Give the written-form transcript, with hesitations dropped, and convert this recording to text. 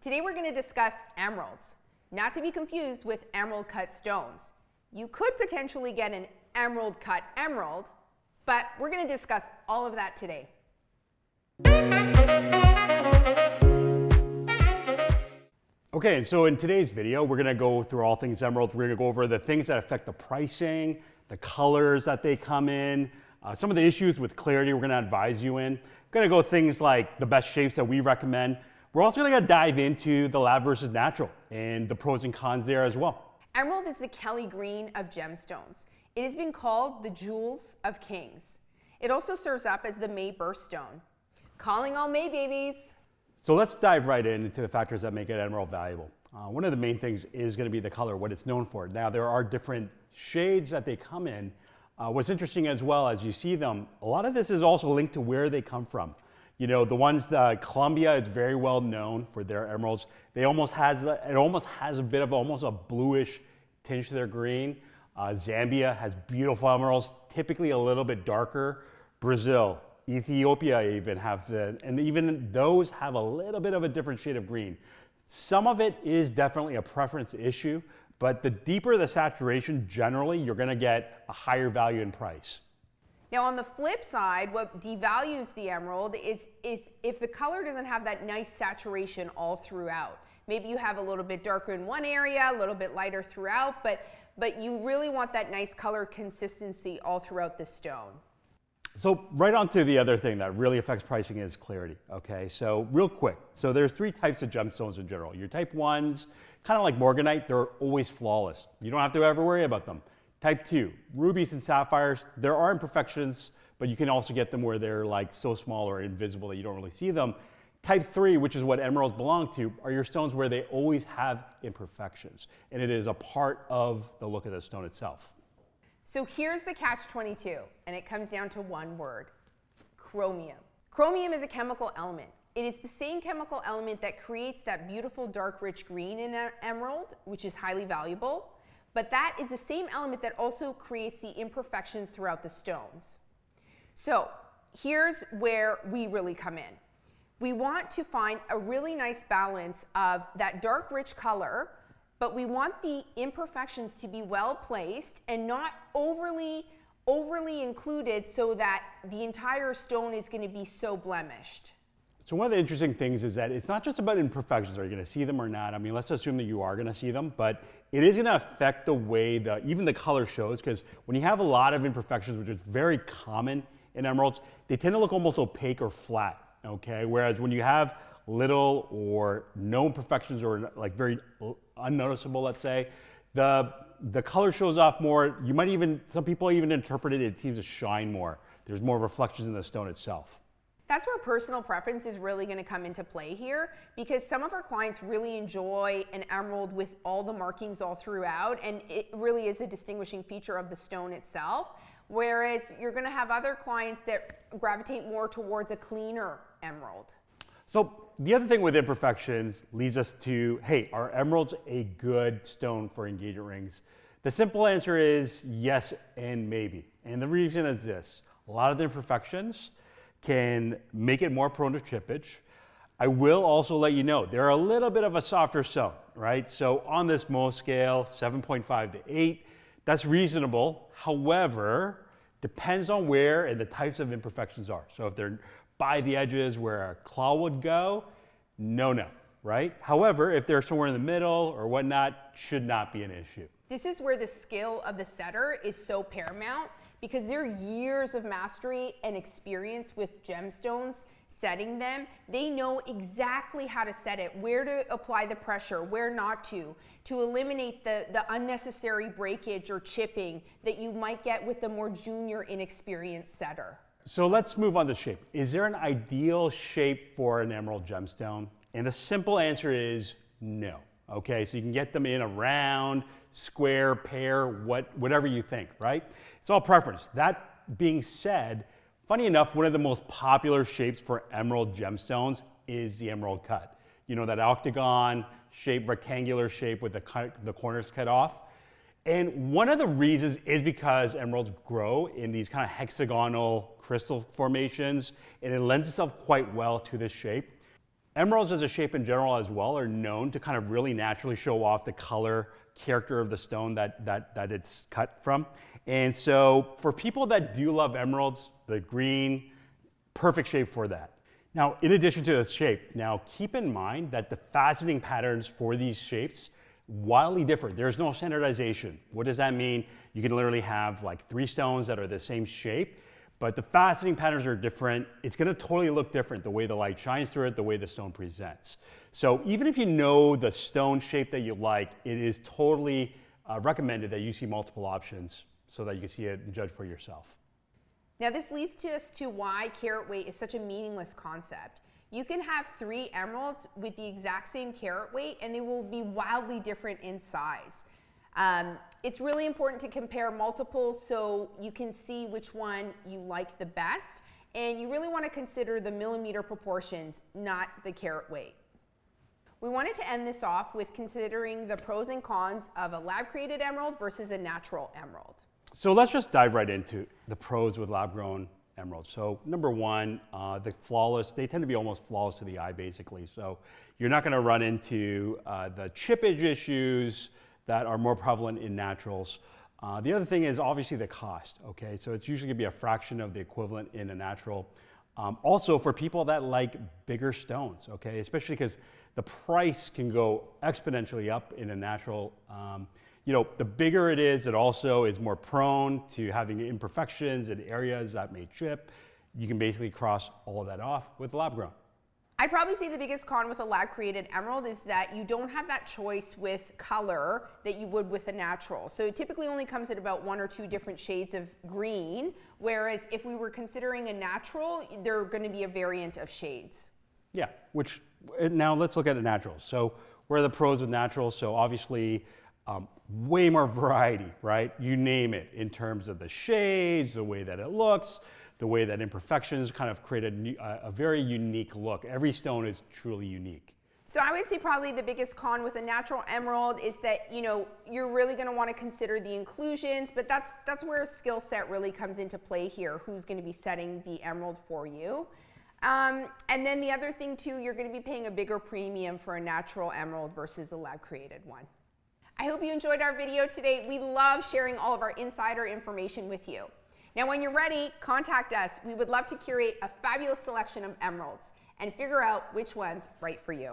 Today we're going to discuss emeralds, not to be confused with emerald cut stones. You could potentially get an emerald cut emerald, but we're going to discuss all of that today. Okay, so in today's video, we're going to go through all things emeralds. We're going to go over the things that affect the pricing, the colors that they come in, some of the issues with clarity we're going to advise you in. We're going to go things like the best shapes that we recommend. We're also going to dive into the lab versus natural and the pros and cons there as well. Emerald is the Kelly green of gemstones. It has been called the jewels of kings. It also serves up as the May birthstone. Calling all May babies. So let's dive right into the factors that make an emerald valuable. One of the main things is going to be the color, what it's known for. Now, there are different shades that they come in. What's interesting as well, as you see them, a lot of this is also linked to where they come from. You know, the ones that Colombia is very well known for their emeralds. It almost has a bit of almost a bluish tinge to their green. Zambia has beautiful emeralds, typically a little bit darker. Brazil, Ethiopia even have and even those have a little bit of a different shade of green. Some of it is definitely a preference issue, but the deeper the saturation, generally, you're going to get a higher value in price. Now on the flip side, what devalues the emerald is if the color doesn't have that nice saturation all throughout. Maybe you have a little bit darker in one area, a little bit lighter throughout, but you really want that nice color consistency all throughout the stone. So right on to the other thing that really affects pricing is clarity, okay? So real quick, so there's three types of gemstones in general. Your type 1s, kind of like morganite, they're always flawless. You don't have to ever worry about them. Type 2, rubies and sapphires, there are imperfections, but you can also get them where they're like so small or invisible that you don't really see them. Type 3, which is what emeralds belong to, are your stones where they always have imperfections, and it is a part of the look of the stone itself. So here's the catch-22, and it comes down to one word: chromium. Chromium is a chemical element. It is the same chemical element that creates that beautiful dark rich green in an emerald, which is highly valuable, but that is the same element that also creates the imperfections throughout the stones. So here's where we really come in. We want to find a really nice balance of that dark rich color, but we want the imperfections to be well placed and not overly included so that the entire stone is going to be so blemished. So one of the interesting things is that it's not just about imperfections. Are you going to see them or not? I mean, let's assume that you are going to see them, but it is going to affect the way even the color shows, because when you have a lot of imperfections, which is very common in emeralds, they tend to look almost opaque or flat, okay? Whereas when you have little or no imperfections or like very unnoticeable, let's say, the color shows off more. You might even, some people even interpret it seems to shine more. There's more reflections in the stone itself. That's where personal preference is really going to come into play here, because some of our clients really enjoy an emerald with all the markings all throughout, and it really is a distinguishing feature of the stone itself, whereas you're going to have other clients that gravitate more towards a cleaner emerald. So the other thing with imperfections leads us to, hey, are emeralds a good stone for engagement rings? The simple answer is yes and maybe. And the reason is this: a lot of the imperfections can make it more prone to chippage. I will also let you know, they're a little bit of a softer stone, right? So on this Mohs scale, 7.5 to 8, that's reasonable. However, depends on where and the types of imperfections are. So if they're by the edges where a claw would go, no, right? However, if they're somewhere in the middle or whatnot, should not be an issue. This is where the skill of the setter is so paramount, because there are years of mastery and experience with gemstones setting them. They know exactly how to set it, where to apply the pressure, where not to eliminate the unnecessary breakage or chipping that you might get with the more junior, inexperienced setter. So let's move on to shape. Is there an ideal shape for an emerald gemstone? And the simple answer is no. Okay, so you can get them in a round, square, pear, whatever you think, right? It's all preference. That being said, funny enough, one of the most popular shapes for emerald gemstones is the emerald cut. You know, that octagon shape, rectangular shape with the corners cut off. And one of the reasons is because emeralds grow in these kind of hexagonal crystal formations, and it lends itself quite well to this shape. Emeralds as a shape in general as well are known to kind of really naturally show off the color character of the stone that it's cut from. And so for people that do love emeralds, the green, perfect shape for that. Now, in addition to the shape, now keep in mind that the faceting patterns for these shapes wildly different. There's no standardization. What does that mean? You can literally have like 3 stones that are the same shape, but the faceting patterns are different. It's gonna totally look different, the way the light shines through it, the way the stone presents. So even if you know the stone shape that you like, it is totally recommended that you see multiple options so that you can see it and judge for yourself. Now this leads us to why carat weight is such a meaningless concept. You can have 3 emeralds with the exact same carat weight and they will be wildly different in size. It's really important to compare multiples so you can see which one you like the best, and you really want to consider the millimeter proportions, not the carat weight. We wanted to end this off with considering the pros and cons of a lab-created emerald versus a natural emerald. So let's just dive right into the pros with lab-grown emeralds. So number one, the flawless, they tend to be almost flawless to the eye basically. So you're not gonna run into the chippage issues that are more prevalent in naturals. The other thing is obviously the cost, okay? So it's usually gonna be a fraction of the equivalent in a natural. Also for people that like bigger stones, okay? Especially because the price can go exponentially up in a natural. You know, the bigger it is, it also is more prone to having imperfections and areas that may chip. You can basically cross all of that off with lab grown. I'd probably say the biggest con with a lab created emerald is that you don't have that choice with color that you would with a natural. So it typically only comes in about 1 or 2 different shades of green, whereas if we were considering a natural, there are going to be a variant of shades. Yeah, which now let's look at the naturals. So where are the pros with naturals? So obviously, way more variety, right? You name it in terms of the shades, the way that it looks, the way that imperfections kind of create a very unique look. Every stone is truly unique. So I would say probably the biggest con with a natural emerald is that, you know, you're really going to want to consider the inclusions, but that's where a skill set really comes into play here. Who's going to be setting the emerald for you? And then the other thing too, you're going to be paying a bigger premium for a natural emerald versus a lab created one. I hope you enjoyed our video today. We love sharing all of our insider information with you. Now, when you're ready, contact us. We would love to curate a fabulous selection of emeralds and figure out which one's right for you.